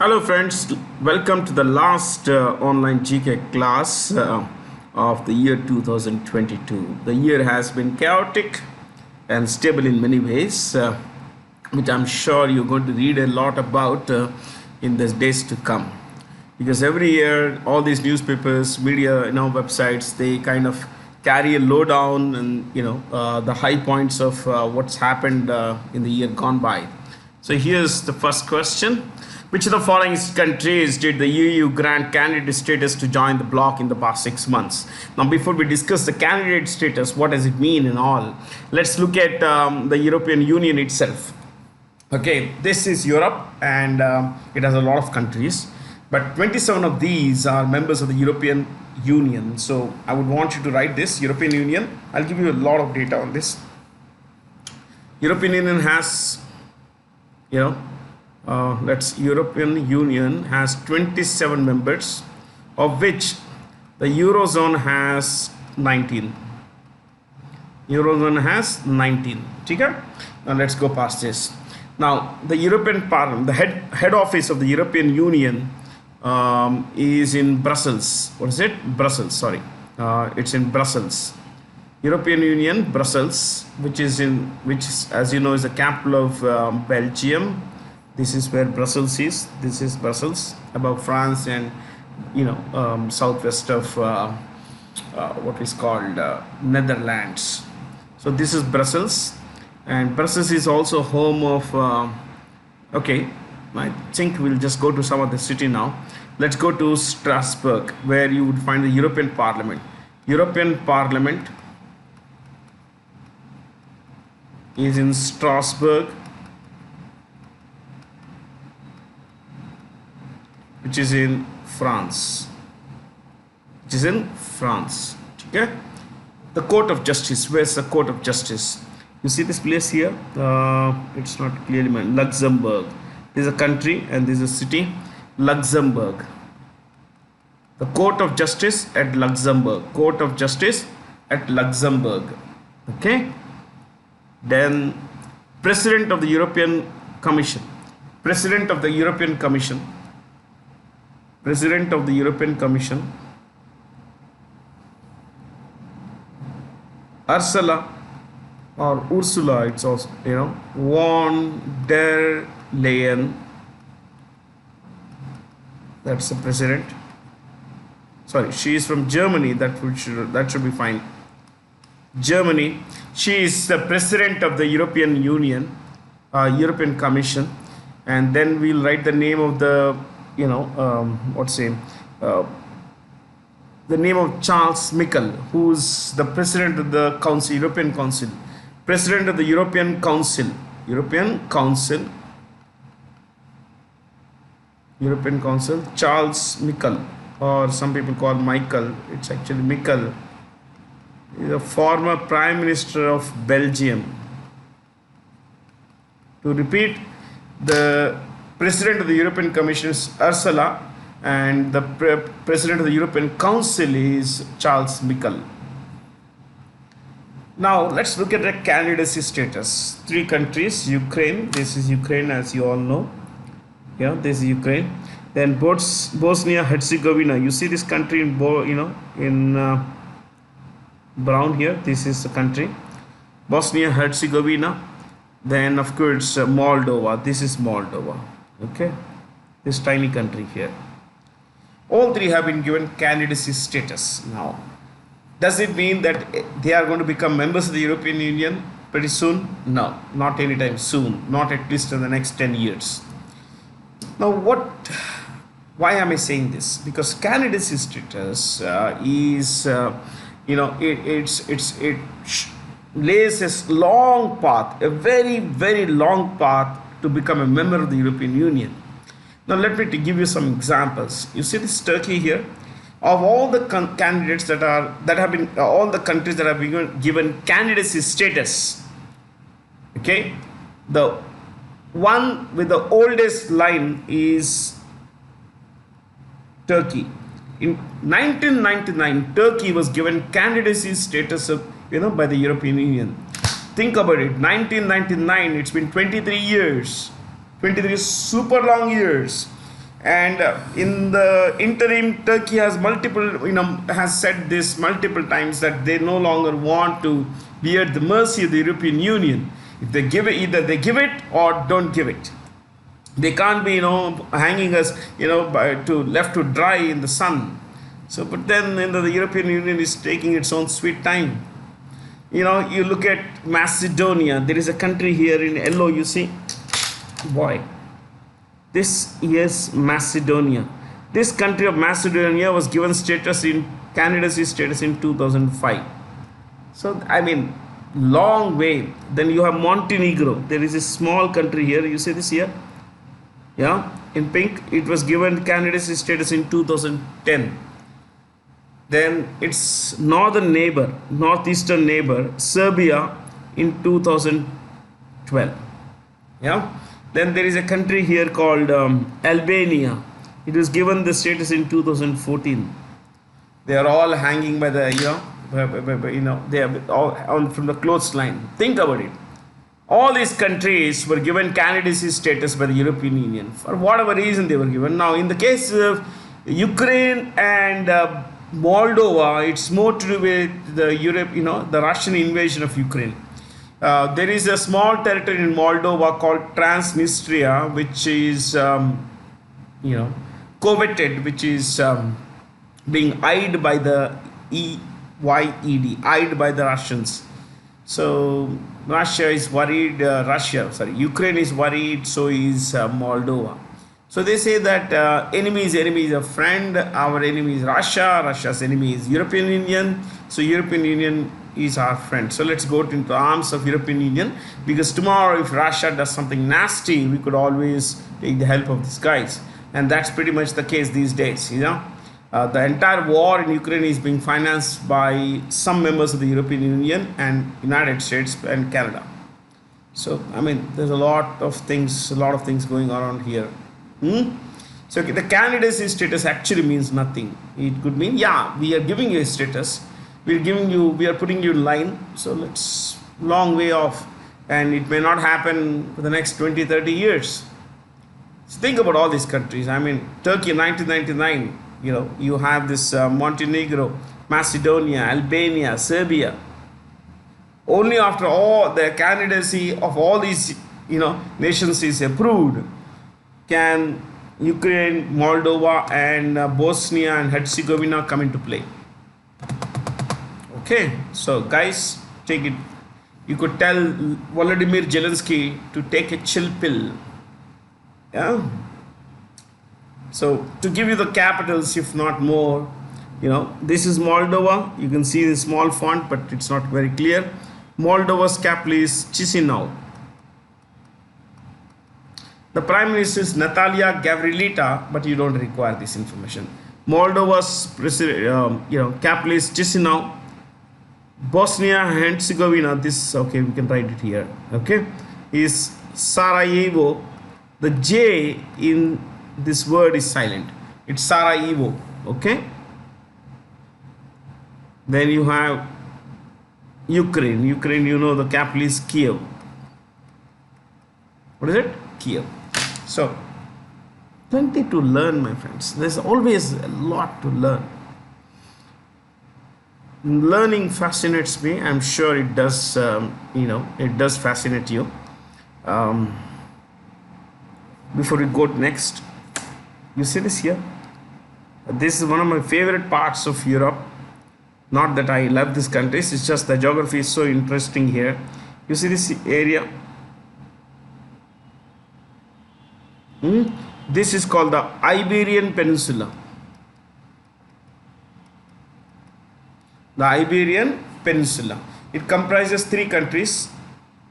Hello friends, welcome to the last online GK class of the year 2022. The year has been chaotic and stable in many ways, which I'm sure you're going to read a lot about in the days to come. Because every year, all these newspapers, media, websites, they kind of carry a lowdown and the high points of what's happened in the year gone by. So here's the first question. Which of the following countries did the EU grant candidate status to join the bloc in the past 6 months? Now, before we discuss the candidate status, what does it mean and all, let's look at the European Union itself. Okay, this is Europe and it has a lot of countries, but 27 of these are members of the European Union. So I would want you to write this, European Union. I'll give you a lot of data on this. European Union has, European Union has 27 members, of which the Eurozone has 19. Eurozone has 19. Okay? Now let's go past this. Now the European Parliament, the head office of the European Union is in Brussels. What is it? Brussels. Sorry, it's in Brussels. European Union, Brussels, which is, as you know, is the capital of Belgium. This is where Brussels is. This is Brussels, above France and southwest of what is called Netherlands. So this is Brussels, and Brussels is also home of. Okay, I think we'll just go to some of the city now. Let's go to Strasbourg, where you would find the European Parliament. European Parliament is in Strasbourg, which is in France. Okay. The Court of Justice. Where's the Court of Justice? You see this place here? It's not clearly mentioned. Luxembourg. This is a country and this is a city. Luxembourg. The Court of Justice at Luxembourg. Court of Justice at Luxembourg. Okay. Then President of the European Commission. President of the European Commission. President of the European Commission, Ursula, it's also, von der Leyen. That's the president. Sorry, she is from Germany. That should be fine. Germany. She is the president of the European Union, European Commission, and then we'll write the name of the the name of Charles Michel, who's the president of the Council, European Council, president of the European Council, Charles Michel, or some people call Michael. It's actually Michel. He's a former Prime Minister of Belgium. To repeat, the President of the European Commission is Ursula, and the President of the European Council is Charles Michel. Now let's look at the candidacy status. 3 countries: Ukraine. This is Ukraine, as you all know. Yeah, this is Ukraine. Then Bosnia Herzegovina. You see this country in brown here. This is the country, Bosnia Herzegovina. Then of course Moldova. This is Moldova. Okay, this tiny country here. All 3 have been given candidacy status. Now, does it mean that they are going to become members of the European Union pretty soon? No, not anytime soon, not at least in the next 10 years. Now, why am I saying this? Because candidacy status is, it lays a long path, a very, very long path to become a member of the European Union. Now let me give you some examples. You see this Turkey here. Of all the candidates all the countries that have been given candidacy status, okay, the one with the oldest line is Turkey. In 1999, Turkey was given candidacy status by the European Union. Think about it, 1999, it's been 23 years. 23 super long years. And in the interim, Turkey has has said this multiple times that they no longer want to be at the mercy of the European Union. If they give it, either they give it or don't give it. They can't be hanging us to left to dry in the sun. So, but then the European Union is taking its own sweet time. You look at Macedonia. There is a country here in yellow. You see, boy. This is Macedonia. This country of Macedonia was given candidacy status in 2005. So I mean, long way. Then you have Montenegro. There is a small country here. You see this here? Yeah, in pink. It was given candidacy status in 2010. Then its northeastern neighbor, Serbia, in 2012. Yeah. Then there is a country here called Albania. It was given the status in 2014. They are all hanging by the they are all on from the clothesline. Think about it. All these countries were given candidacy status by the European Union for whatever reason they were given. Now, in the case of Ukraine and Moldova, it's more to do with the Russian invasion of Ukraine. There is a small territory in Moldova called Transnistria, which is, coveted, which is being eyed by the EYED, eyed by the Russians. So Russia is worried. Ukraine is worried. So is Moldova. So they say that enemy is a friend. Our enemy is Russia. Russia's enemy is European Union. So European Union is our friend. So let's go into the arms of European Union, because tomorrow if Russia does something nasty, we could always take the help of these guys. And that's pretty much the case these days. The entire war in Ukraine is being financed by some members of the European Union and United States and Canada. So I mean, there's a lot of things going on here. So the candidacy status actually means nothing. It could mean, yeah, we are giving you a status, we are putting you in line. So let's long way off, and it may not happen for the next 20-30 years. So think about all these countries. I mean, Turkey in 1999, you have this Montenegro, Macedonia, Albania, Serbia. Only after all the candidacy of all these nations is approved can Ukraine, Moldova, and Bosnia and Herzegovina come into play. Okay, so guys, take it. You could tell Volodymyr Zelensky to take a chill pill. Yeah. So to give you the capitals, if not more, this is Moldova. You can see the small font, but it's not very clear. Moldova's capital is Chisinau. The Prime Minister is Natalia Gavrilita, but you don't require this information. Moldova's capital is Chisinau. Bosnia and Herzegovina, we can write it here, okay, is Sarajevo. The J in this word is silent. It's Sarajevo, okay. Then you have Ukraine. The capital is Kiev. What is it? Kiev. So, plenty to learn, my friends. There's always a lot to learn. Learning fascinates me. I'm sure it does. It does fascinate you. Before we go next, you see this here. This is one of my favorite parts of Europe. Not that I love these countries. It's just the geography is so interesting here. You see this area. This is called the Iberian Peninsula. The Iberian Peninsula. It comprises 3 countries: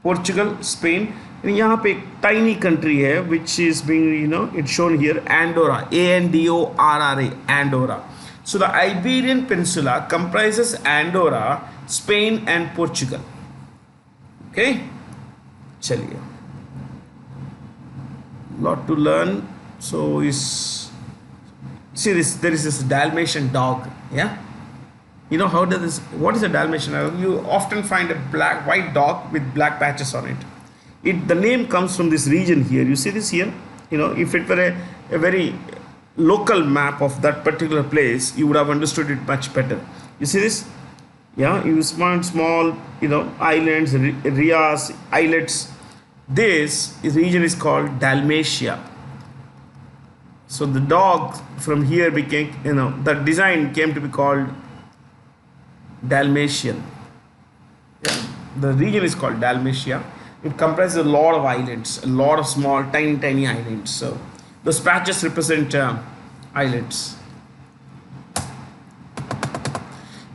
Portugal, Spain, and यहाँ पे एक tiny country है which is being it's shown here, Andorra, Andorra, Andorra. So the Iberian Peninsula comprises Andorra, Spain, and Portugal. Okay, चलिए. Lot to learn. So see this, there is this Dalmatian dog. Yeah, what is a Dalmatian dog? You often find a white dog with black patches on it. The name comes from this region here. You see this here. If it were a very local map of that particular place, you would have understood it much better. You see this? Yeah, you find small, islands, rias, islets. This region is called Dalmatia. So the dog from here became, the design came to be called Dalmatian. Yeah. The region is called Dalmatia. It comprises a lot of islands, a lot of small, tiny islands. So those patches represent islands.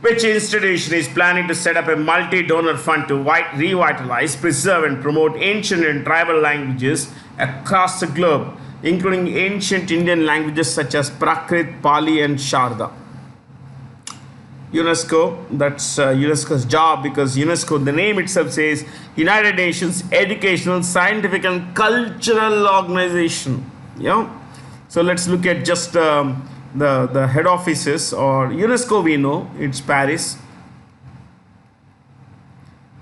Which institution is planning to set up a multi-donor fund to revitalize, preserve and promote ancient and tribal languages across the globe, including ancient Indian languages such as Prakrit, Pali and Sharda. UNESCO, that's UNESCO's job, because UNESCO, the name itself says United Nations Educational, Scientific and Cultural Organization. Yeah. So let's look at just the head offices. Or UNESCO, we know it's Paris.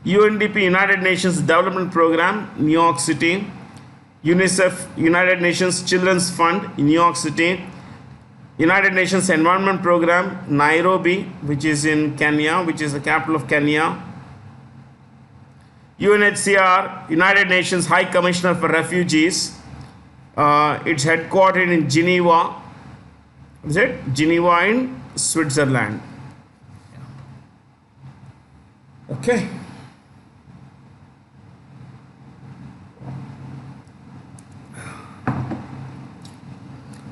UNDP, United Nations Development Program, New York City. UNICEF, United Nations Children's Fund in New York City. United Nations Environment Program, Nairobi, which is in Kenya, which is the capital of Kenya. UNHCR, United Nations High Commissioner for Refugees. It's headquartered in Geneva. Is it? Geneva in Switzerland. Okay.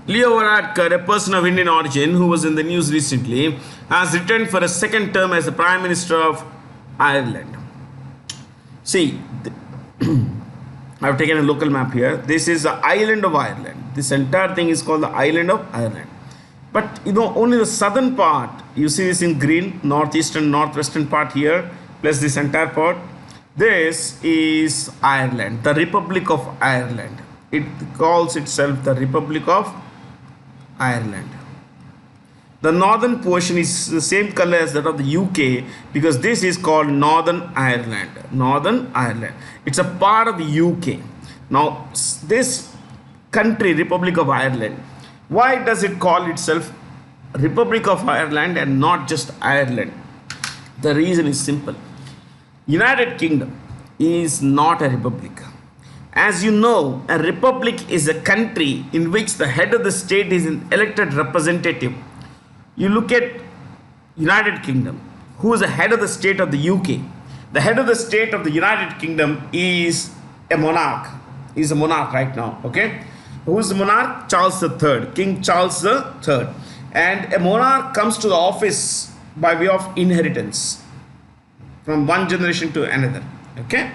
Leo Varadkar, a person of Indian origin who was in the news recently, has returned for a second term as the Prime Minister of Ireland. See, I've taken a local map here. This is the island of Ireland. This entire thing is called the island of Ireland. But only the southern part, you see this in green, northeastern, northwestern part here, plus this entire part. This is Ireland, the Republic of Ireland. It calls itself the Republic of Ireland. The northern portion is the same color as that of the UK, because this is called Northern Ireland. Northern Ireland. It's a part of the UK. Now, this country, Republic of Ireland, why does it call itself Republic of Ireland and not just Ireland? The reason is simple. United Kingdom is not a republic. As you know, a republic is a country in which the head of the state is an elected representative. You look at United Kingdom, who is the head of the state of the UK. The head of the state of the United Kingdom is a monarch. He's a monarch right now, okay? Who is the monarch? Charles III, King Charles III. And a monarch comes to the office by way of inheritance from one generation to another, okay?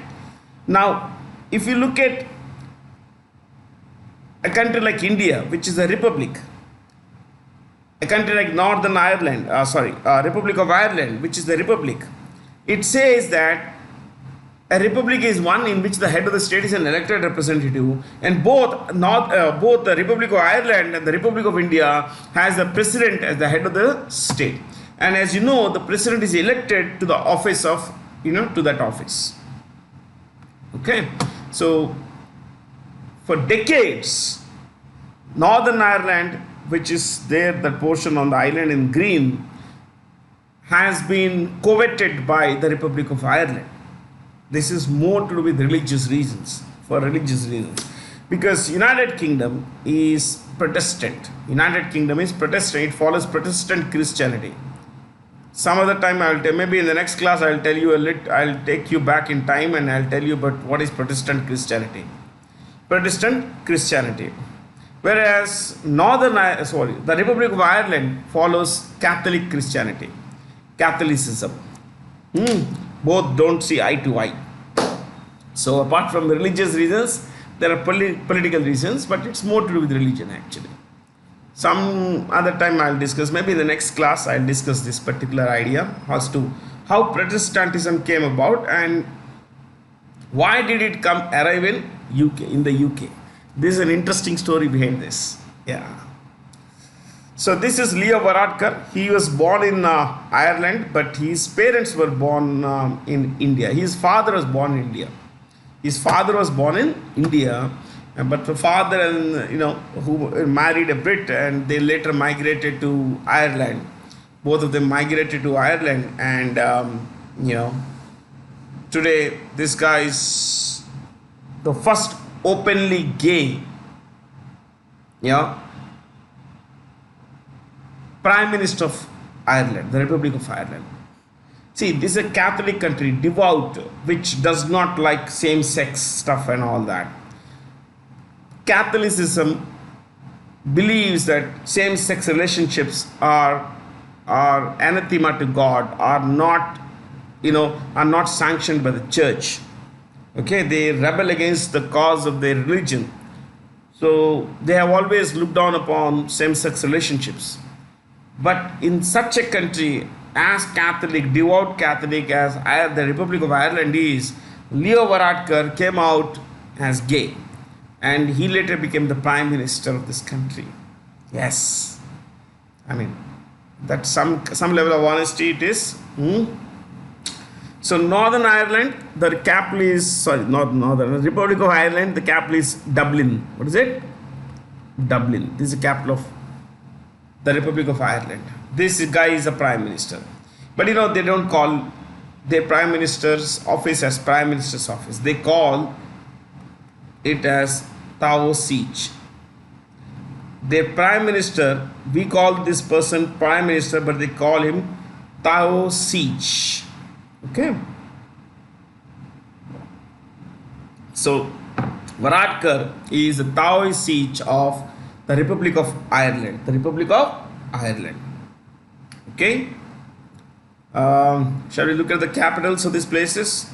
Now, if you look at a country like India, which is a republic, a country like Northern Ireland, Republic of Ireland, which is the republic, it says that a republic is one in which the head of the state is an elected representative, and both the Republic of Ireland and the Republic of India has the president as the head of the state. And as you know, the president is elected to the office of, to that office. Okay. So, for decades, Northern Ireland, which is there, that portion on the island in green, has been coveted by the Republic of Ireland. This is more to do with religious reasons, because United Kingdom is Protestant. United Kingdom is Protestant. It follows Protestant Christianity. Some other time I'll tell, maybe in the next class I'll tell you I'll take you back in time and I'll tell you about what is Protestant Christianity. Protestant Christianity. Whereas the Republic of Ireland follows Catholic Christianity. Catholicism. Both don't see eye to eye. So apart from religious reasons, there are political reasons, but it's more to do with religion actually. Some other time I'll discuss, maybe in the next class I'll discuss this particular idea as to how Protestantism came about and why did it arrive in the UK. This is an interesting story behind this. Yeah. So this is Leo Varadkar. He was born in Ireland, but his parents were born in India. His father was born in India. But the father and who married a Brit, and they later migrated to Ireland. Both of them migrated to Ireland, and you know today this guy is the first openly gay Prime Minister of Ireland, the Republic of Ireland. See, this is a Catholic country, devout, which does not like same-sex stuff and all that. Catholicism believes that same-sex relationships are anathema to God, are not sanctioned by the church. Okay, they rebel against the cause of their religion. So they have always looked down upon same-sex relationships. But in such a country, as Catholic, devout Catholic as the Republic of Ireland is, Leo Varadkar came out as gay. And he later became the Prime Minister of this country. Yes. I mean, that's some level of honesty it is. So Northern Ireland, the capital is, not Northern, Republic of Ireland, the capital is Dublin. What is it? Dublin. This is the capital of the Republic of Ireland. This guy is a Prime Minister. But they don't call their Prime Minister's office as Prime Minister's office. They call it as Taoiseach. Their Prime Minister, we call this person Prime Minister, but they call him Taoiseach. Okay. So Varadkar is the Taoiseach of the Republic of Ireland. The Republic of Ireland. Okay. Shall we look at the capitals of these places?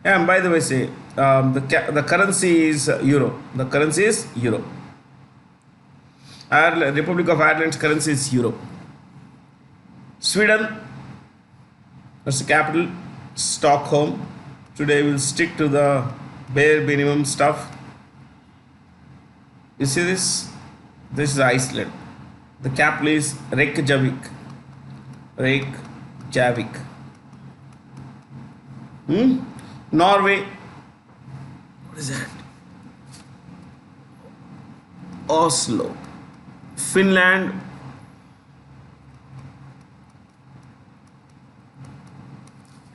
Yeah, and by the way, say the currency is euro. The currency is euro. Ireland, Republic of Ireland's currency is euro. Sweden, that's the capital, Stockholm. Today we'll stick to the bare minimum stuff. You see this? This is Iceland. The capital is Reykjavik. Reykjavik. Norway. What is that? Oslo. Finland.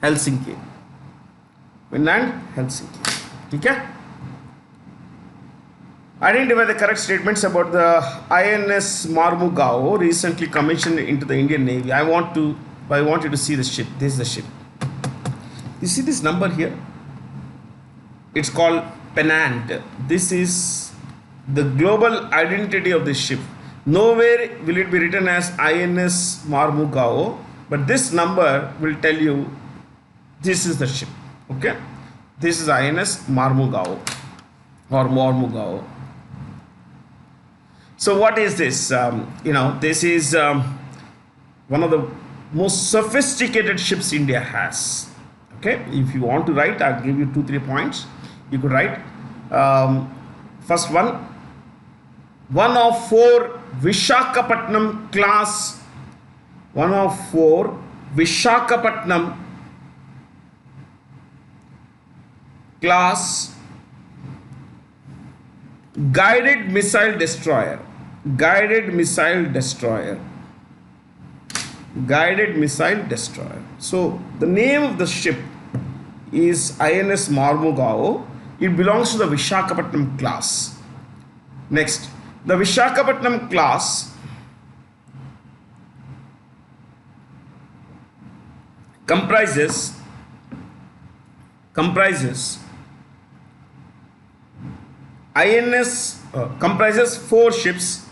Helsinki. Finland, Helsinki. Okay? Identify the correct statements about the INS Marmugao, recently commissioned into the Indian Navy. I want you to see the ship. This is the ship. You see this number here? It's called Pennant. This is the global identity of this ship. Nowhere will it be written as INS Marmugao, but this number will tell you this is the ship. Okay? This is INS Marmugao or Marmugao. So what is this? This is one of the most sophisticated ships India has. Okay, if you want to write, I'll give you 2-3 points. You could write. First one of 4 Vishakhapatnam class. 1 of 4 Vishakhapatnam class guided missile destroyer. Guided missile destroyer. Guided missile destroyer. So the name of the ship is INS Marmugao. It belongs to the Vishakhapatnam class. Next, the Vishakhapatnam class comprises INS comprises 4 ships.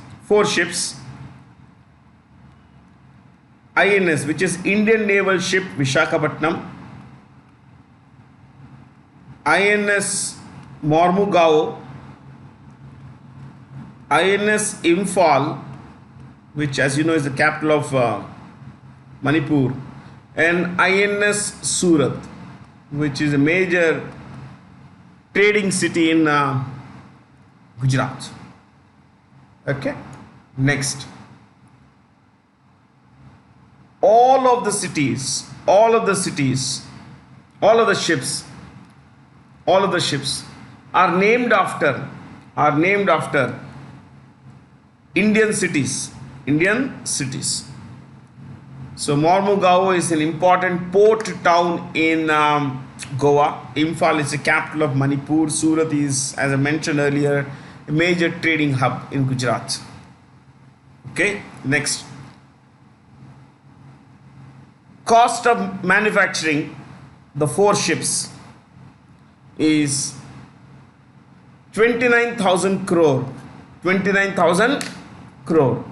INS, which is Indian Naval Ship Vishakhapatnam, INS Marmugao, INS Imphal, which as you know is the capital of Manipur, and INS Surat, which is a major trading city in Gujarat. Okay, next. All of the ships are named after are named after Indian cities. Indian cities. So Mormugao is an important port town in Goa. Imphal is the capital of Manipur. Surat is, as I mentioned earlier, a major trading hub in Gujarat. Okay, next. Cost of manufacturing the 4 ships is 29,000 crore. 29,000 crore.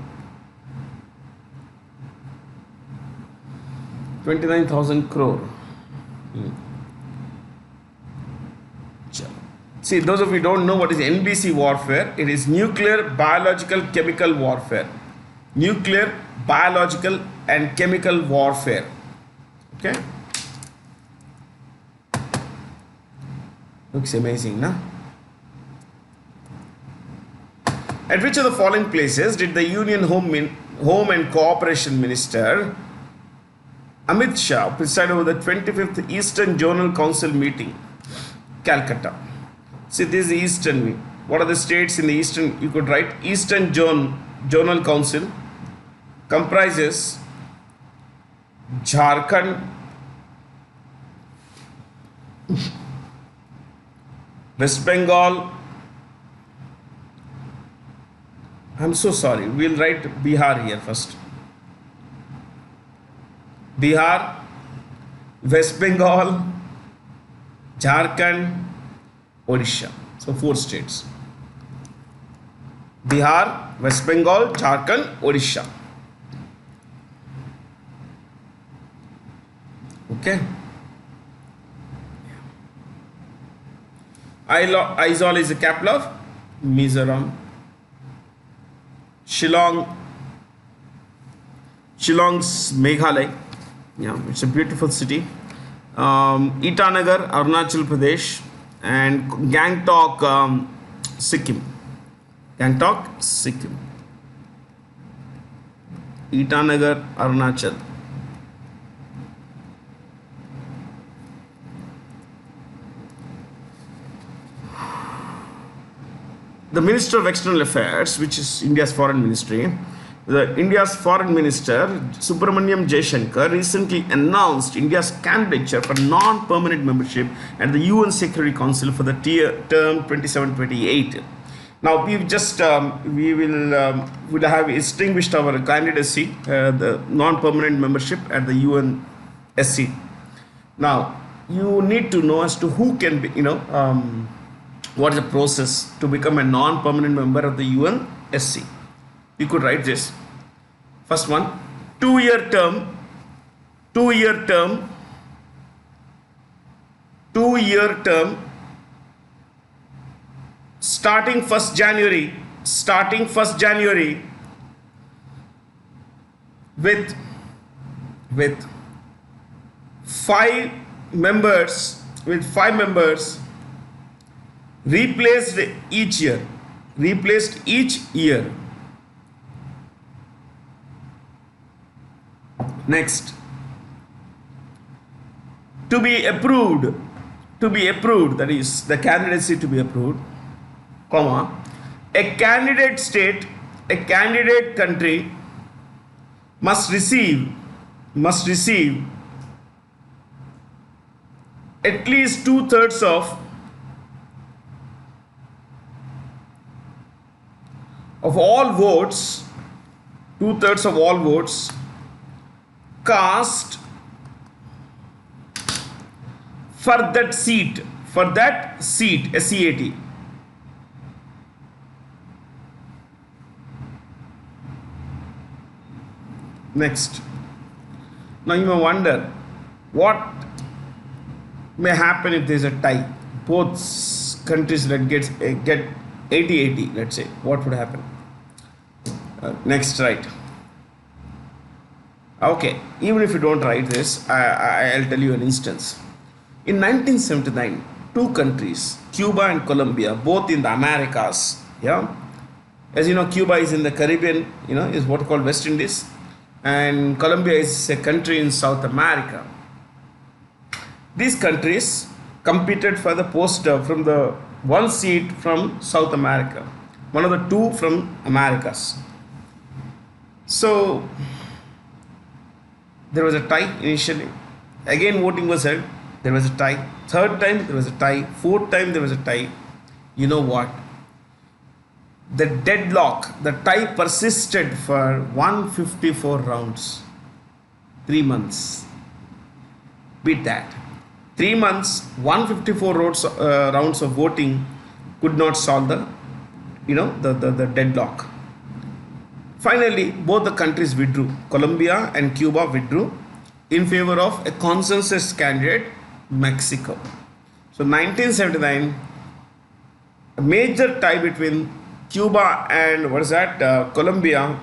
29,000 crore. See, those of you who don't know what is NBC warfare, it is nuclear, biological, chemical warfare. Nuclear, biological and chemical warfare. Okay? Looks amazing, na? At which of the following places did the Union Home and Cooperation Minister Amit Shah preside over the 25th Eastern Zonal Council meeting? Calcutta. See, this is the Eastern wing. What are the states in the Eastern? You could write Eastern Zonal Council comprises Jharkhand, West Bengal. I'm so sorry. We'll write Bihar here first. Bihar, West Bengal, Jharkhand, Odisha. So 4 states. Bihar, West Bengal, Jharkhand, Odisha. Okay. Aizawl is the capital of Mizoram. Shillong's Meghalaya. Yeah, it's a beautiful city. Itanagar, Arunachal Pradesh, and Gangtok, Sikkim. Gangtok, Sikkim. Itanagar, Arunachal. The Minister of External Affairs, which is India's foreign ministry, India's foreign minister Subramaniam Jaishankar recently announced India's candidature for non-permanent membership at the UN Security Council for the term 27-28. Now we've just we will have extinguished our candidacy, the non-permanent membership at the UNSC. Now you need to know as to who can be, what is the process to become a non-permanent member of the UNSC. You could write this. First one, 2-year term, 2-year term, 2-year term, starting 1st January, with 5 members, replaced each year. Next, to be approved, that is the candidacy to be approved, comma, a candidate state, a candidate country must receive at least 2/3 of all votes, 2/3 of all votes cast for that seat, SCAT. Next, now you may wonder what may happen if there is a tie, both countries that get 80-80, let's say. What would happen? Next, right. Okay, even if you don't write this, I'll tell you an instance. In 1979, 2 countries, Cuba and Colombia, both in the Americas, yeah. As you know, Cuba is in the Caribbean, is what called West Indies, and Colombia is a country in South America. These countries competed for the post from the one seat from South America, one of the two from Americas. So there was a tie initially. Again, voting was held. There was a tie. Third time, there was a tie. Fourth time, there was a tie. You know what? The deadlock, the tie persisted for 154 rounds. 3 months. Beat that. 3 months, 154 rounds of voting could not solve the deadlock. Finally, both the countries withdrew. Colombia and Cuba withdrew in favor of a consensus candidate, Mexico. So 1979, a major tie between Cuba and Colombia.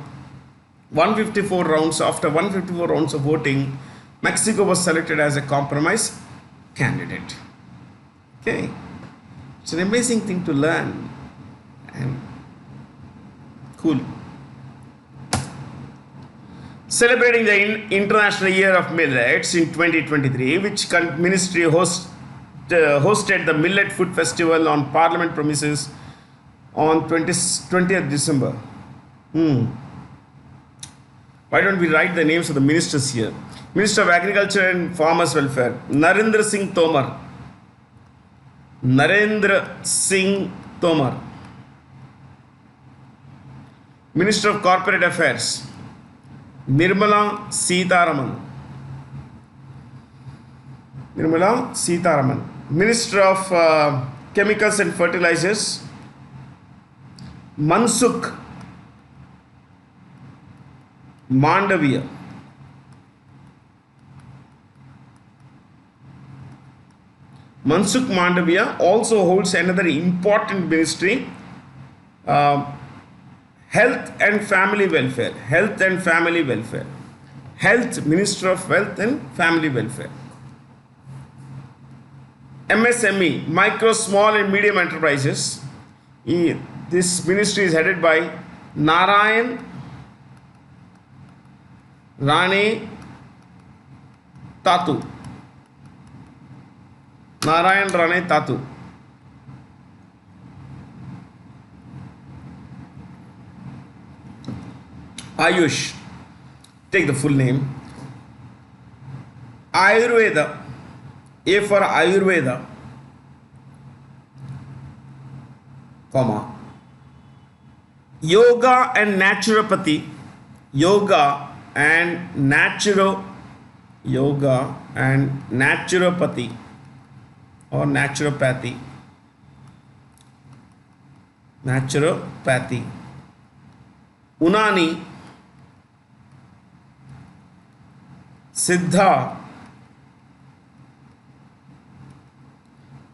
154 rounds. After 154 rounds of voting, Mexico was selected as a compromise candidate. Okay, it's an amazing thing to learn and cool. Celebrating the International Year of Millets in 2023, which ministry hosted the Millet Food Festival on Parliament premises on 20th December. Why don't we write the names of the ministers here? Minister of Agriculture and Farmers Welfare, Narendra Singh Tomar. Narendra Singh Tomar. Minister of Corporate Affairs, Nirmala Sitharaman. Nirmala Sitharaman. Minister of Chemicals and Fertilizers, Mansukh Mandavia. Mansukh Mandavia also holds another important ministry, Health and Family Welfare. Health and Family Welfare. Health, Minister of Health and Family Welfare. MSME, Micro, Small and Medium Enterprises. This ministry is headed by Narayan Rane Tatu. Narayan Rane Tatu. Ayush. Take the full name. Ayurveda. A for Ayurveda, comma. Yoga and Naturopathy. Yoga and Naturopathy or Naturopathy. Naturopathy. Unani, Siddha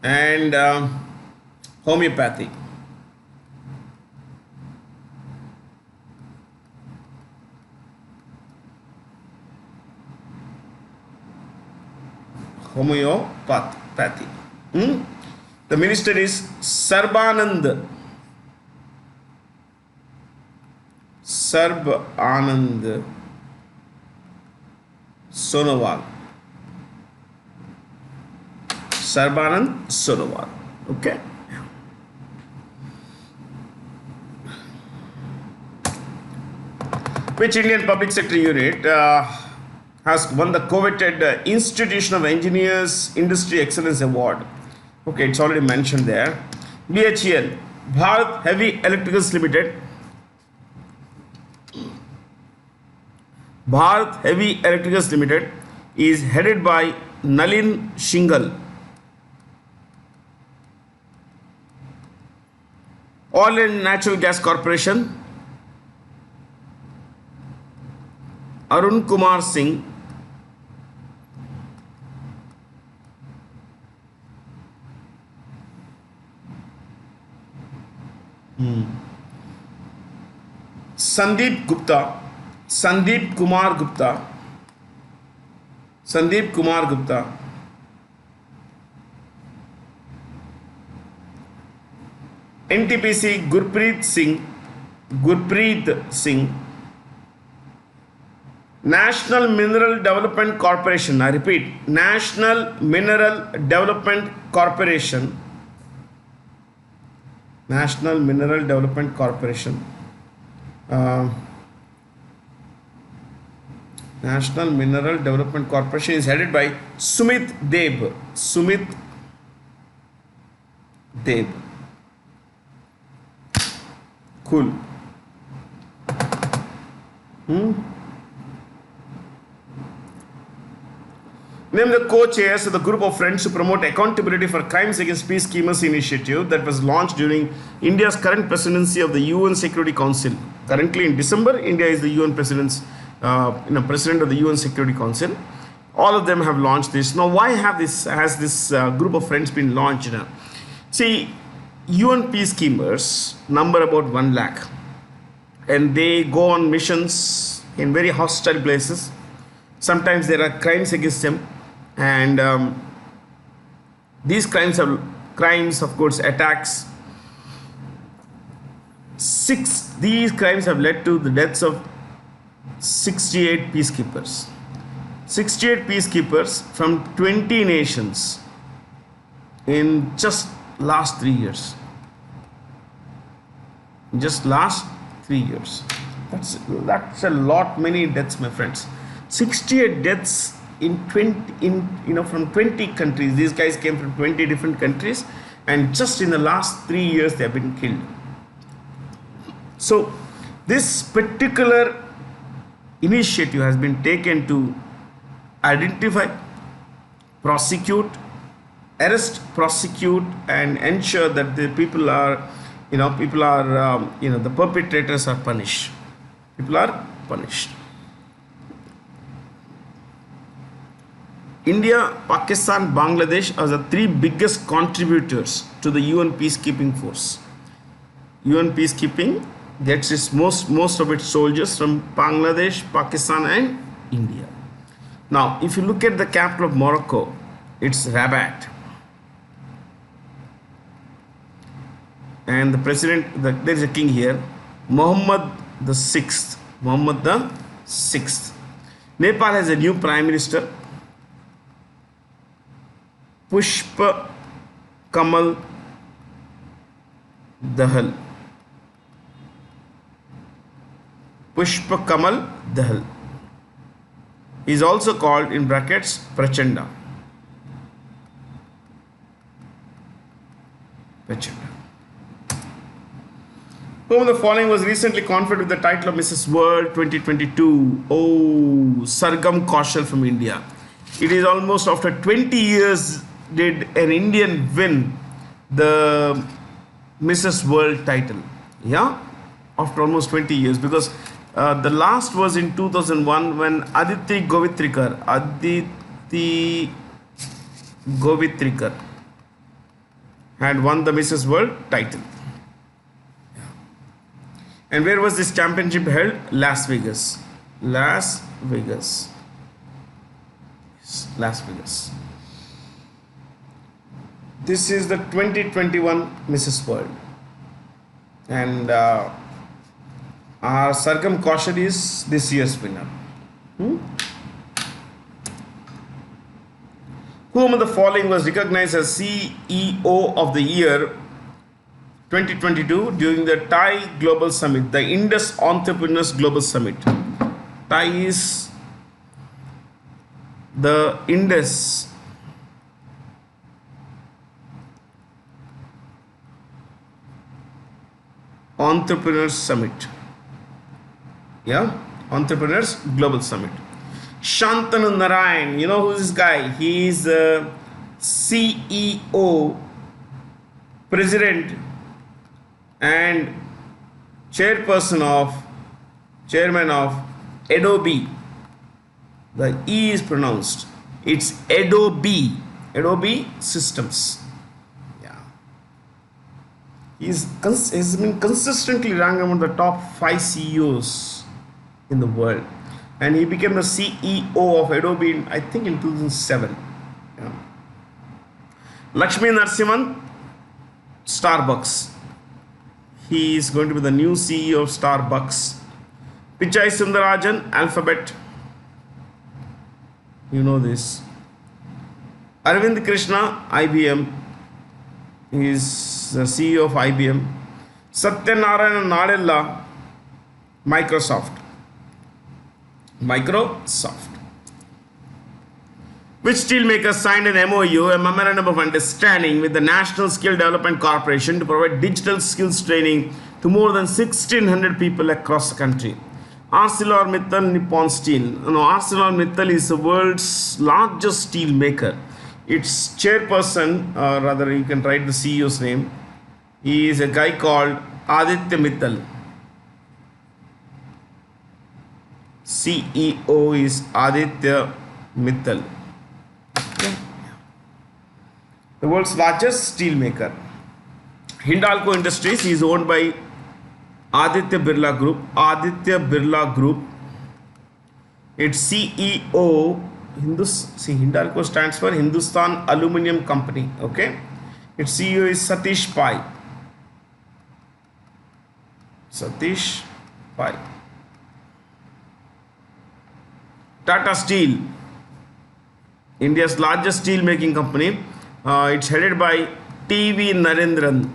and Homeopathy. Homeopathy. The minister is Sarbanand Sonowal. Sarbanand Sonowal. Okay. Which Indian public sector unit has won the coveted Institution of Engineers Industry Excellence Award? Okay, it's already mentioned there. BHEL, Bharat Heavy Electricals Limited. Bharat Heavy Electricals Limited is headed by Nalin Shinghal. Oil and Natural Gas Corporation, Arun Kumar Singh. Sandeep Kumar Gupta. NTPC Gurpreet Singh. National Mineral Development Corporation. I repeat, National Mineral Development Corporation. National Mineral Development Corporation. National Mineral Development Corporation is headed by Sumit Deb. Sumit Deb. Cool. Name the co-chairs of the group of friends to promote accountability for crimes against peacekeepers initiative that was launched during India's current presidency of the UN Security Council. Currently in December, India is the UN president of the UN Security Council. All of them have launched this. Now, why has this group of friends been launched? See, UN peacekeepers number about 1 lakh, and they go on missions in very hostile places. Sometimes there are crimes against them, and these crimes, of course, attacks. These crimes have led to the deaths of 68 peacekeepers. 68 peacekeepers from 20 nations in just last 3 years. Just last 3 years. That's a lot, many deaths, my friends. 68 deaths from 20 countries. These guys came from 20 different countries, and just in the last 3 years they have been killed. So this particular initiative has been taken to identify, prosecute, arrest, prosecute, and ensure that the people are, the perpetrators are punished. People are punished. India, Pakistan, Bangladesh are the 3 biggest contributors to the UN peacekeeping force. UN peacekeeping gets its most of its soldiers from Bangladesh, Pakistan, and India. Now, if you look at the capital of Morocco, it's Rabat. And the president, there is a king here, Mohammed the Sixth. Mohammed the Sixth. Nepal has a new prime minister, Pushpa Kamal Dahal. Pushpa Kamal Dahal. He is also called in brackets Prachanda. Prachanda. Whom of the following was recently conferred with the title of Mrs. World 2022? Oh, Sargam Kaushal from India. It is almost after 20 years did an Indian win the Mrs. World title. Yeah, after almost 20 years, because the last was in 2001 when Aditi Govitrikar had won the Mrs. World title. And where was this championship held? Las Vegas. Las Vegas. Yes, Las Vegas. This is the 2021 Mrs. World. And our Sargam Kaushal is this year's winner. Who among the following was recognized as CEO of the year 2022 during the TAI Global Summit, the Indus Entrepreneurs Global Summit? TAI is the Indus Entrepreneurs Summit. Yeah, Entrepreneurs Global Summit. Shantanu Narayan, you know who is this guy? He is CEO, President, and chairman of Adobe. The E is pronounced. It's Adobe Systems. Yeah. He's been consistently ranked among the top 5 CEOs in the world. And he became the CEO of Adobe I think in 2007. Yeah. Lakshmi Narasimhan, Starbucks. He is going to be the new CEO of Starbucks. Pichai Sundarajan, Alphabet. You know this. Arvind Krishna, IBM. He is the CEO of IBM. Satyanarayana Nadella, Microsoft. Which steelmakers signed an MOU, a memorandum of understanding, with the National Skill Development Corporation to provide digital skills training to more than 1,600 people across the country? ArcelorMittal Nippon Steel. No, ArcelorMittal is the world's largest steel maker. Its chairperson, or rather you can write the CEO's name, he is a guy called Aditya Mittal. CEO is Aditya Mittal. The world's largest steel maker. Hindalco Industries is owned by Aditya Birla Group. Its CEO, Hindalco stands for Hindustan Aluminium Company. Okay. Its CEO is Satish Pai. Tata Steel, India's largest steel making company. It's headed by T.V. Narendran.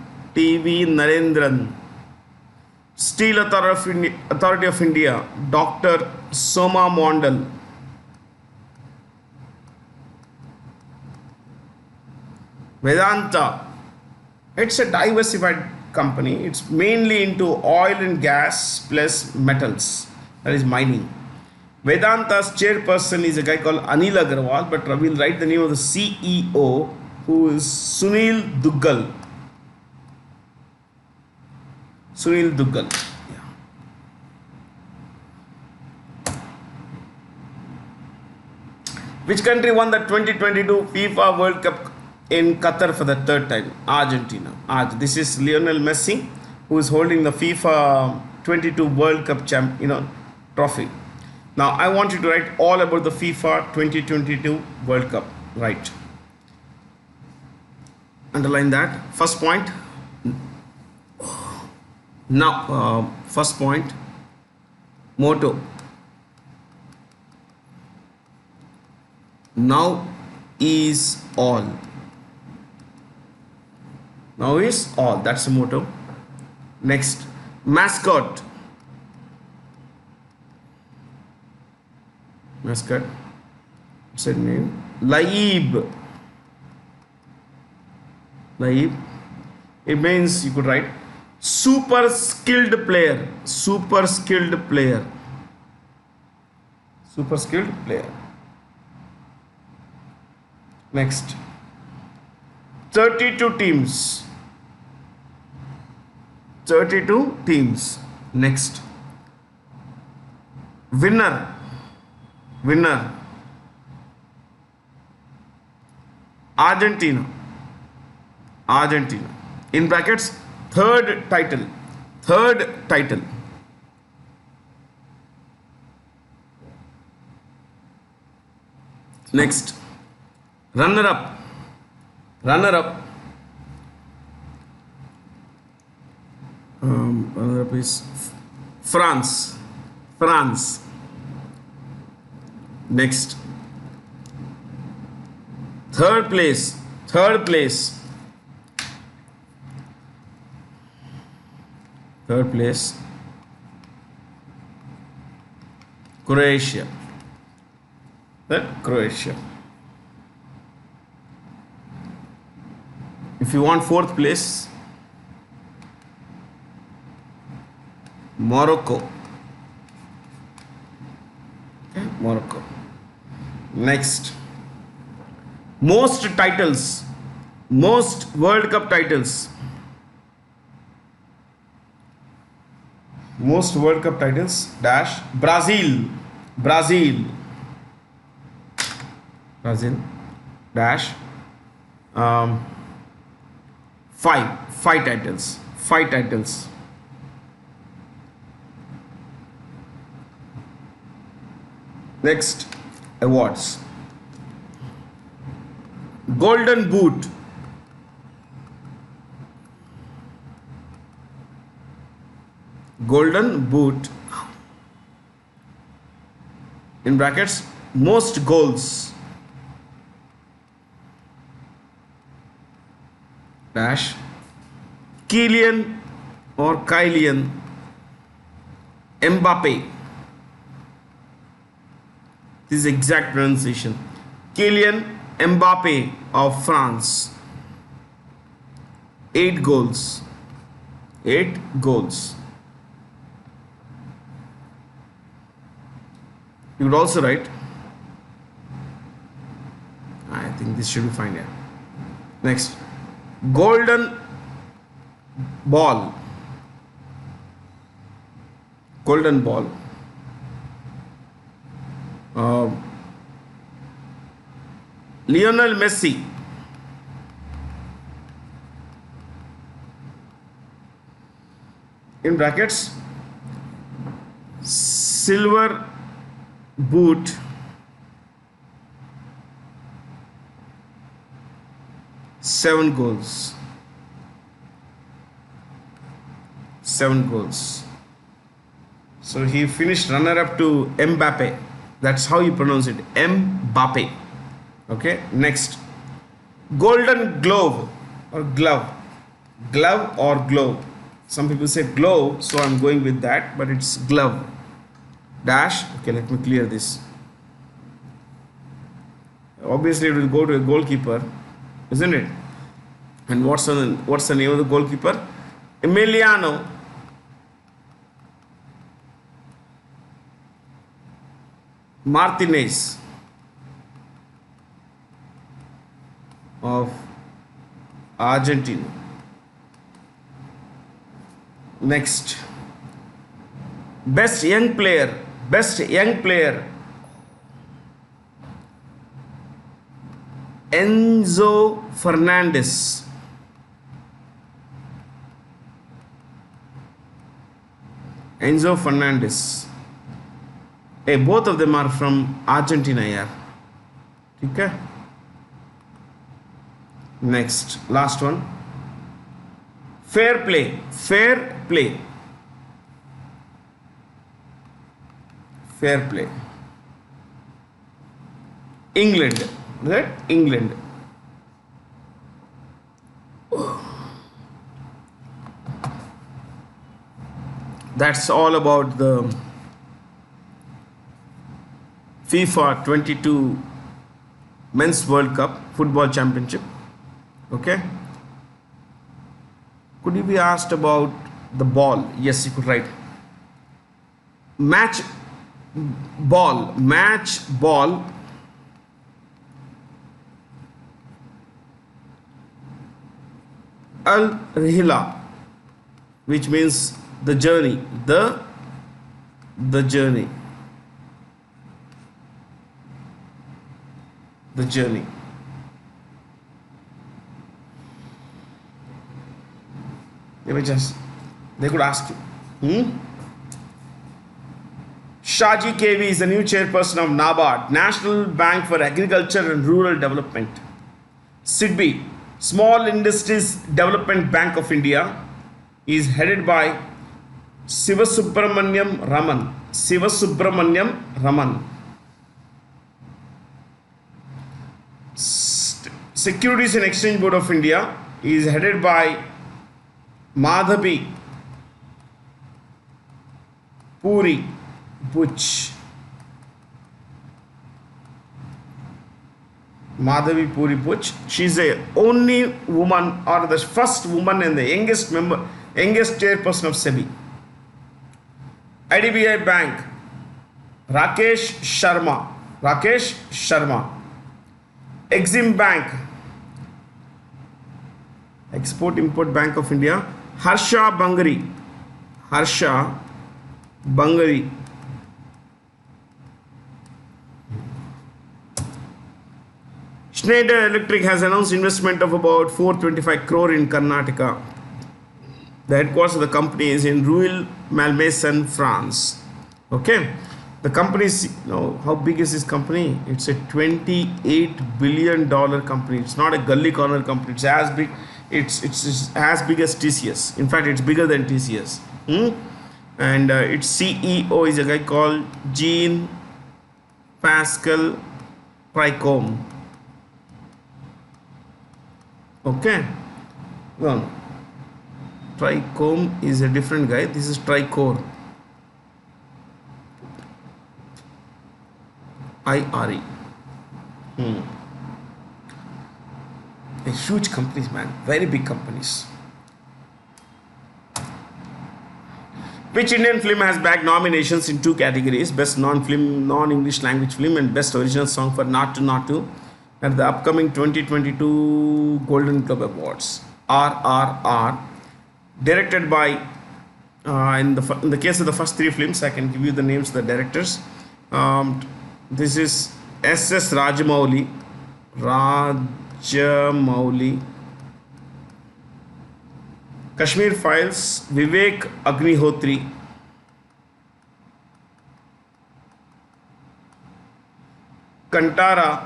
Steel Authority of India, Dr. Soma Mondal. Vedanta, it's a diversified company. It's mainly into oil and gas plus metals, that is mining. Vedanta's chairperson is a guy called Anil Agarwal, but we'll write the name of the CEO, who is Sunil Duggal. Yeah. Which country won the 2022 FIFA World Cup in Qatar for the third time? Argentina. This is Lionel Messi, who is holding the FIFA 22 World Cup trophy. Now I want you to write all about the FIFA 2022 World Cup. Right. Underline that. First point. Now, first point. Motto. Now is all. Now is all. That's the motto. Next. Mascot. What's the name? Laib. It means, you could write, super skilled player. Next. 32 teams. Next. Winner. Argentina. In brackets, third title. Next. Runner up. Runner up is France. Next. Third place. Croatia. If you want fourth place, Morocco. Next. Most World Cup titles. Dash. Brazil. Dash. Five titles. Next. Awards. Golden Boot. In brackets, most goals. Dash. Kylian or Kylian Mbappe. This is exact pronunciation. Kylian Mbappe of France. 8 goals. 8 goals. You would also write, I think this should be fine here. Next, golden ball. Golden ball. Lionel Messi. In brackets, silver boot, seven goals. 7 goals. So he finished runner-up to Mbappe. That's how you pronounce it, Mbappe. Okay. Next, golden glove or glove. Glove or glove. Some people say glove, so I'm going with that, but it's glove. Dash. Okay, let me clear this. Obviously, it will go to a goalkeeper, isn't it? And what's the name of the goalkeeper? Emiliano Martinez of Argentina. Next, best young player, Enzo Fernandez. Enzo Fernandez. Hey, both of them are from Argentina, yeah. Okay. Next, last one. Fair play. Fair play. Fair play. England. Right? England. That's all about the FIFA 22 Men's World Cup Football Championship. Okay. Could you be asked about the ball? Yes, you could write. Match ball. Al-Rihla, which means the journey. The journey. The journey. They could ask you. Shaji KV is the new chairperson of NABARD, National Bank for Agriculture and Rural Development. SIDBI, Small Industries Development Bank of India, is headed by Sivasubramaniam Raman. Securities and Exchange Board of India is headed by Madhavi Puri Puch. Madhavi Puri Puch. She's the only woman or the first woman and the youngest chairperson of SEBI. IDBI Bank, Rakesh Sharma. Exim Bank, Export Import Bank of India, Harsha Bangari. Schneider Electric has announced investment of about 425 crore in Karnataka. The headquarters of the company is in Rueil-Malmaison, France. Okay. The company is, how big is this company? It's a $28 billion company. It's not a gully corner company. It's as big. It's as big as TCS. In fact, it's bigger than TCS. And its CEO is a guy called Jean-Pascal Pricombe. Okay. Well, Trichome is a different guy. This is Tricore. IRE. A huge companies, man. Very big companies. Which Indian film has bagged nominations in 2 categories: Best Non-Film, Non-English Language Film and Best Original Song for Not to Not to at the upcoming 2022 Golden Globe Awards? RRR. Directed by, in the case of the first 3 films, I can give you the names of the directors. This is S.S. Rajamouli. Kashmir Files, Vivek Agnihotri. Kantara,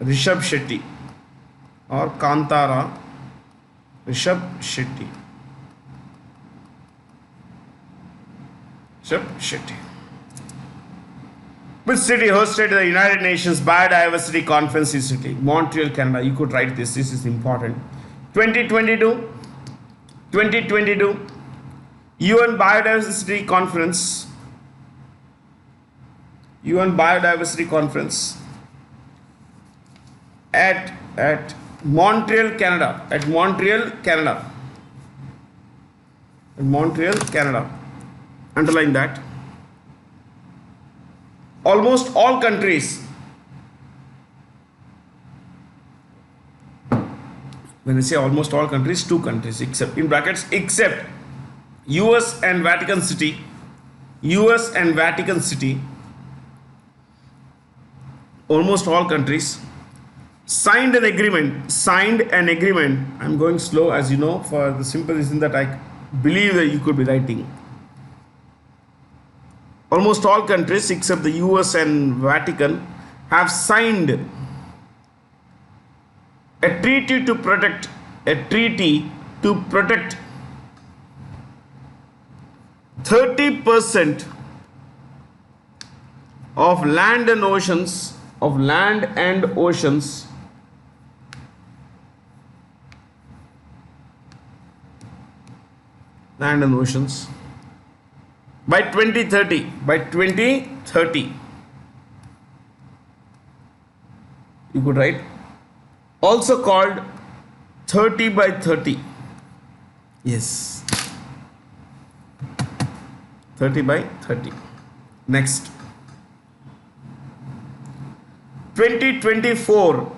Rishabh Shetty. Or Kantara, Rishabh Shetty. Which city hosted the United Nations Biodiversity Conference in city? Montreal, Canada. You could write this. This is important. 2022 UN Biodiversity Conference. At Montreal, Canada. Underline that. Almost all countries, when I say almost all countries, 2 countries except, in brackets, except US and Vatican City, almost all countries signed an agreement. I'm going slow, as you know, for the simple reason that I believe that you could be writing. Almost all countries except the US and Vatican have signed a treaty to protect 30% of land and oceans by 2030. You could write, also called 30 by 30. Yes, 30 by 30. Next, 2024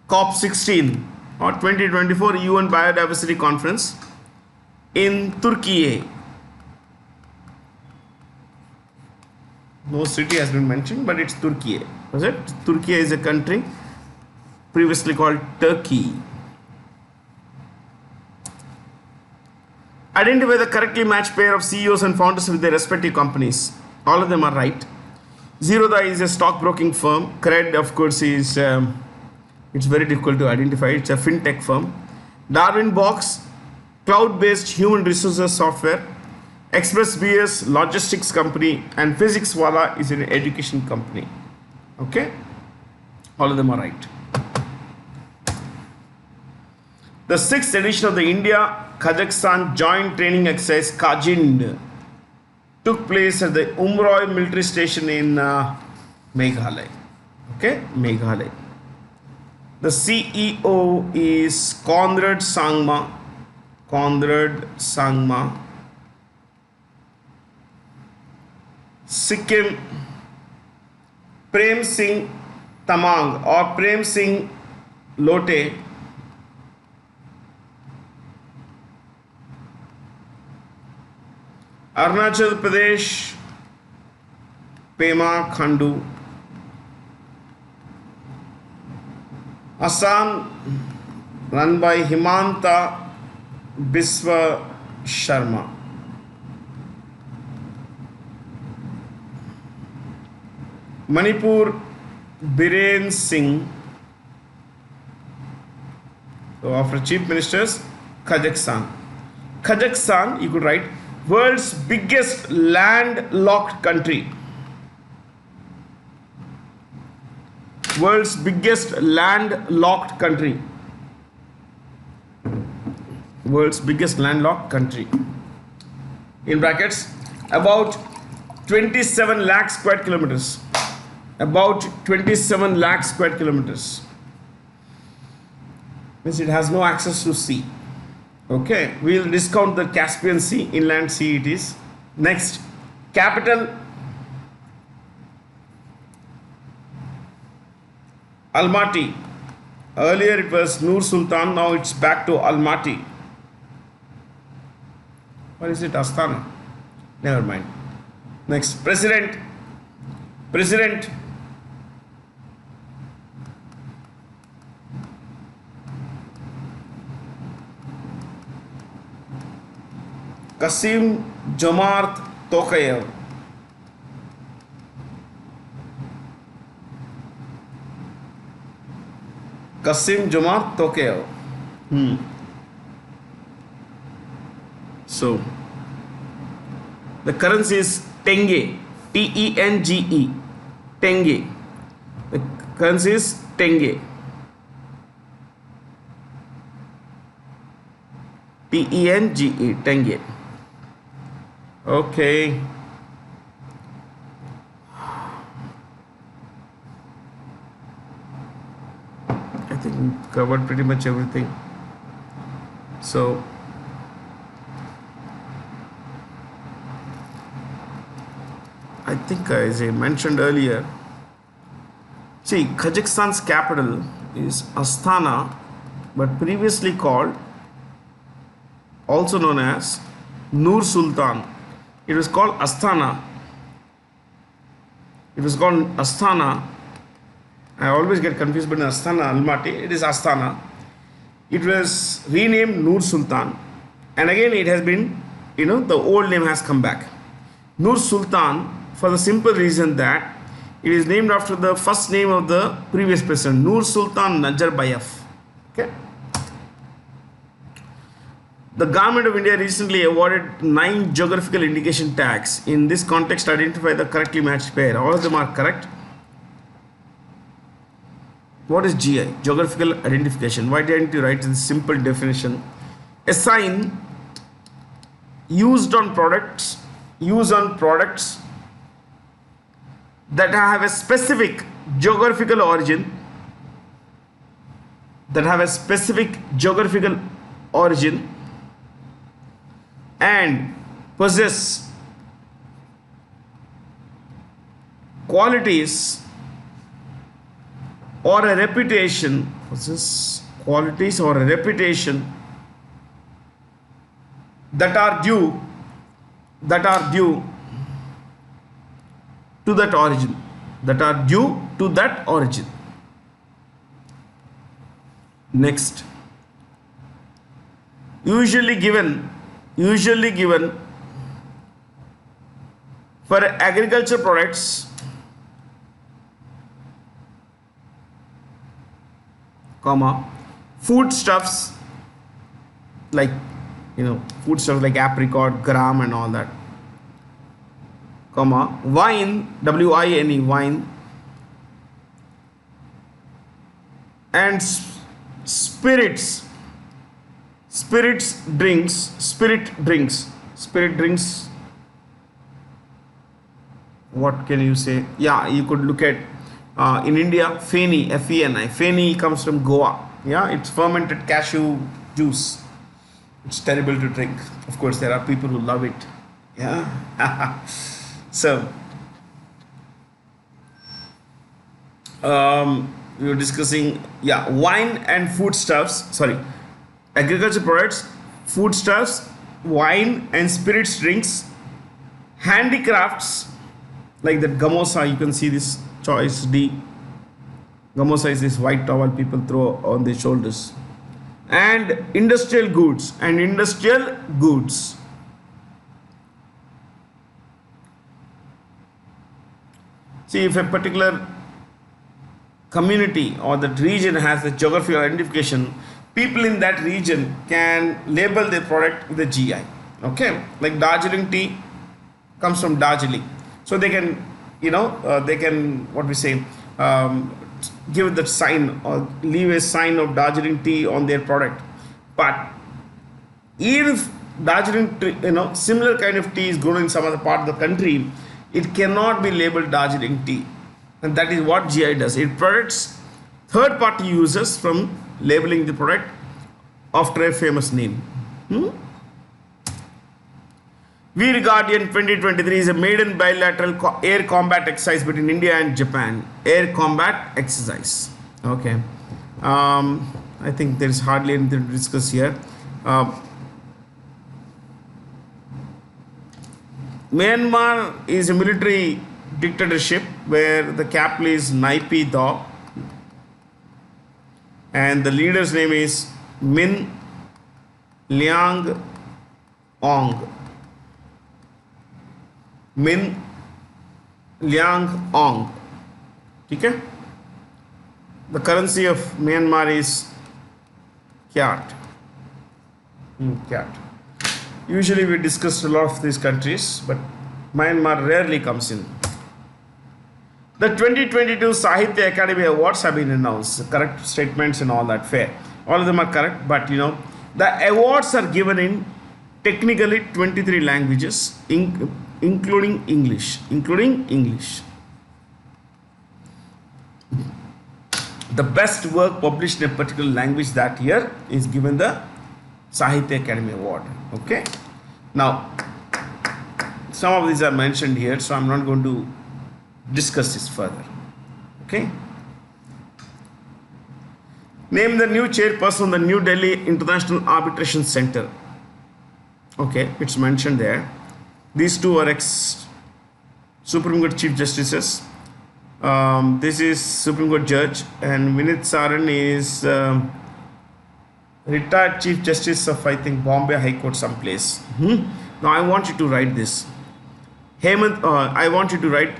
COP16 or 2024 UN Biodiversity Conference in Turkey. No city has been mentioned, but it's Turkey. Was it? Turkey is a country previously called Turkey. Identify the correctly matched pair of CEOs and founders with their respective companies. All of them are right. Zerodha is a stockbroking firm. Cred, of course, is it's very difficult to identify. It's a fintech firm. Darwin Box, cloud-based human resources software. ExpressBS, logistics company, and Physics Wala is an education company. Okay, all of them are right. The 6th edition of the India-Kazakhstan Joint Training Exercise Kajind took place at the Umroi military station in Meghalaya. Okay, Meghalaya. The CEO is Conrad Sangma. Sikkim, Prem Singh Tamang or Prem Singh Lote. Arunachal Pradesh, Pema Khandu. Assam, run by Himanta Biswa Sharma. Manipur, Biren Singh. So after chief ministers, Kazakhstan, you could write world's biggest landlocked country. World's biggest landlocked country. In brackets, about 27 lakh square kilometers. About 27 lakh square kilometers. Means it has no access to sea. Okay, we will discount the Caspian Sea, inland sea it is. Next, capital Almaty. Earlier it was Nur Sultan, now it's back to Almaty. What is it? Astana? Never mind. Next, President Kasim Jomart Tokayev. Kasim Jomart Tokayev. So, the currency is Tenge. Tenge. Tenge. The currency is Tenge. Tenge. Tenge. Okay. I think we covered pretty much everything. So, I think as I mentioned earlier, see, Kazakhstan's capital is Astana, but previously called, also known as Nur Sultan. It was called Astana. It was called Astana. I always get confused between Astana and Almaty. It is Astana. It was renamed Nur Sultan. And again it has been, the old name has come back. Nur Sultan, for the simple reason that it is named after the first name of the previous president, Nur Sultan Nazarbayev. Okay. The Government of India recently awarded 9 geographical indication tags. In this context, identify the correctly matched pair. All of them are correct. What is GI? Geographical identification. Why didn't you write this simple definition? A sign used on products that have a specific geographical origin, and possess qualities or a reputation that are due to that origin. Next, usually given for agriculture products, foodstuffs like apricot, gram and all that, wine, wine, wine, and spirit drinks. What can you say? Yeah, you could look at in India, Feni, F-E-N-I. Feni comes from Goa. Yeah, it's fermented cashew juice. It's terrible to drink. Of course, there are people who love it. Yeah. So, we were discussing, wine and foodstuffs. Agriculture products, foodstuffs, wine and spirits drinks, handicrafts like that gamosa. You can see this choice D. Gamosa is this white towel people throw on their shoulders. And industrial goods. See, if a particular community or that region has a geographical identification, people in that region can label their product with a GI. Okay, like Darjeeling tea comes from Darjeeling, so they can, give that sign or leave a sign of Darjeeling tea on their product. But Even if Darjeeling tree, similar kind of tea is grown in some other part of the country, it cannot be labeled Darjeeling tea. And that is what GI does. It protects third party users from labeling the product after a famous name. Veer Guardian 2023 is a maiden bilateral air combat exercise between India and Japan. Air combat exercise. Okay. I think there is hardly anything to discuss here. Myanmar is a military dictatorship where the capital is Naypyi Daw and the leader's name is Min Liang Ong. Min Liang Ong. Okay? The currency of Myanmar is Kyat. Kyat. Usually we discuss a lot of these countries, but Myanmar rarely comes in. The 2022 Sahitya Academy Awards have been announced. Correct statements and all that, fair. All of them are correct, but the awards are given in technically 23 languages, including English. The best work published in a particular language that year is given the Sahitya Academy Award. Okay. Now, some of these are mentioned here, so I'm not going to discuss this further. Okay. Name the new chairperson of the New Delhi International Arbitration Center. Okay, it's mentioned there. These two are ex-Supreme Court Chief Justices. This is Supreme Court Judge, and Vinit Saran is retired Chief Justice of, I think, Bombay High Court someplace. Now I want you to write this. Hemant, I want you to write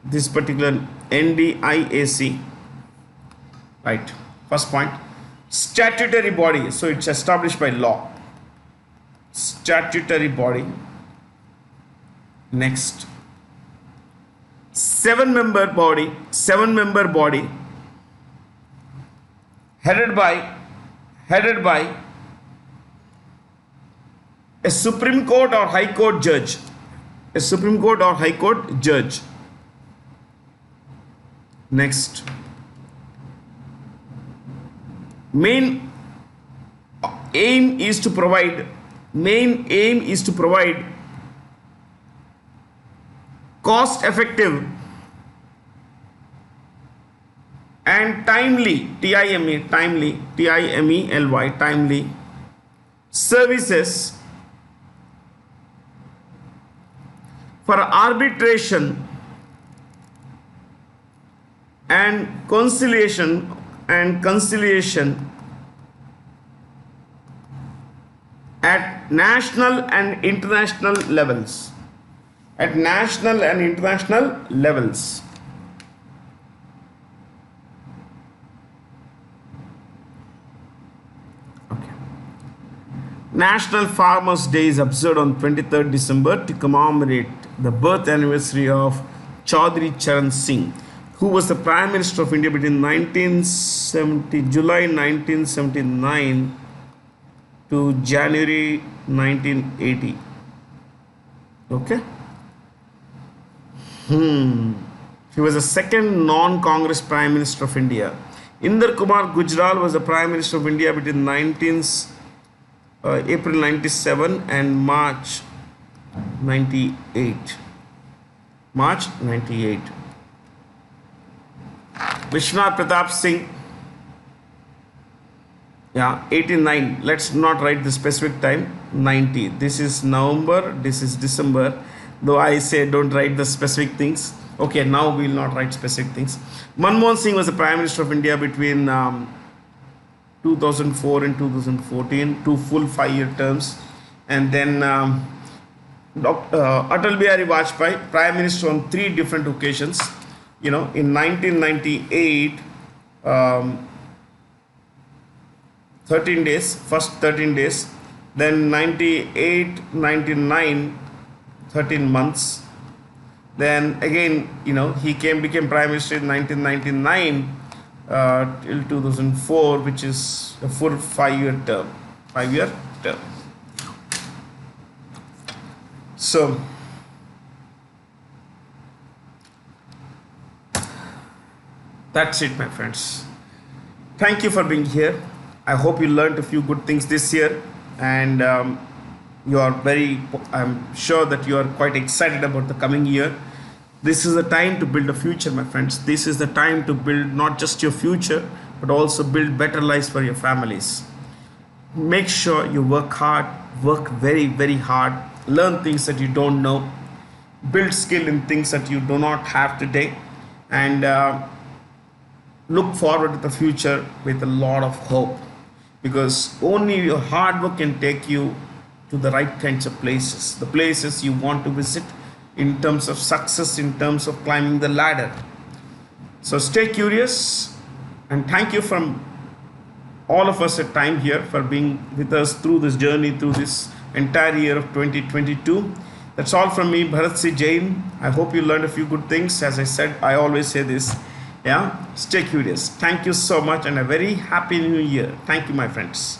this particular NDIAC. Right. First point. Statutory body. So it's established by law. Statutory body. Next. Seven-member body. Headed by a Supreme Court or High Court judge. Next. Main aim is to provide cost-effective and timely services for arbitration and conciliation at national and international levels. National Farmers' Day is observed on 23rd December to commemorate the birth anniversary of Chaudhry Charan Singh, who was the Prime Minister of India between July 1979 to January 1980. Okay. He was the second non-Congress Prime Minister of India. Inder Kumar Gujral was the Prime Minister of India between April 97 and March 98. Vishwanath Pratap Singh, 89. Let's not write the specific time. 90. This is November, this is December. Though I say don't write the specific things. Okay, now we will not write specific things. Manmohan Singh was the Prime Minister of India between 2004 and 2014, 2 full 5-year terms. And then Atal Bihari Vajpayee, Prime Minister on 3 different occasions. In 1998, 13 days, first 13 days, then 98, 99, 13 months. Then again, he became Prime Minister in 1999 till 2004, which is a full 5-year term. So that's it, my friends. Thank you for being here. I hope you learned a few good things this year, and you are I'm sure that you are quite excited about the coming year. This is the time to build a future, my friends. This is the time to build not just your future, but also build better lives for your families. Make sure you work hard, work very, very hard, learn things that you don't know, build skill in things that you do not have today, and look forward to the future with a lot of hope, because only your hard work can take you to the right kinds of places, the places you want to visit in terms of success, in terms of climbing the ladder. So stay curious, and thank you from all of us at time here for being with us through this journey, through this entire year of 2022. That's all from me, Bharat C. Jain. I hope you learned a few good things. As I said, I always say this, yeah, stay curious. Thank you so much, and a very happy new year. Thank you, my friends.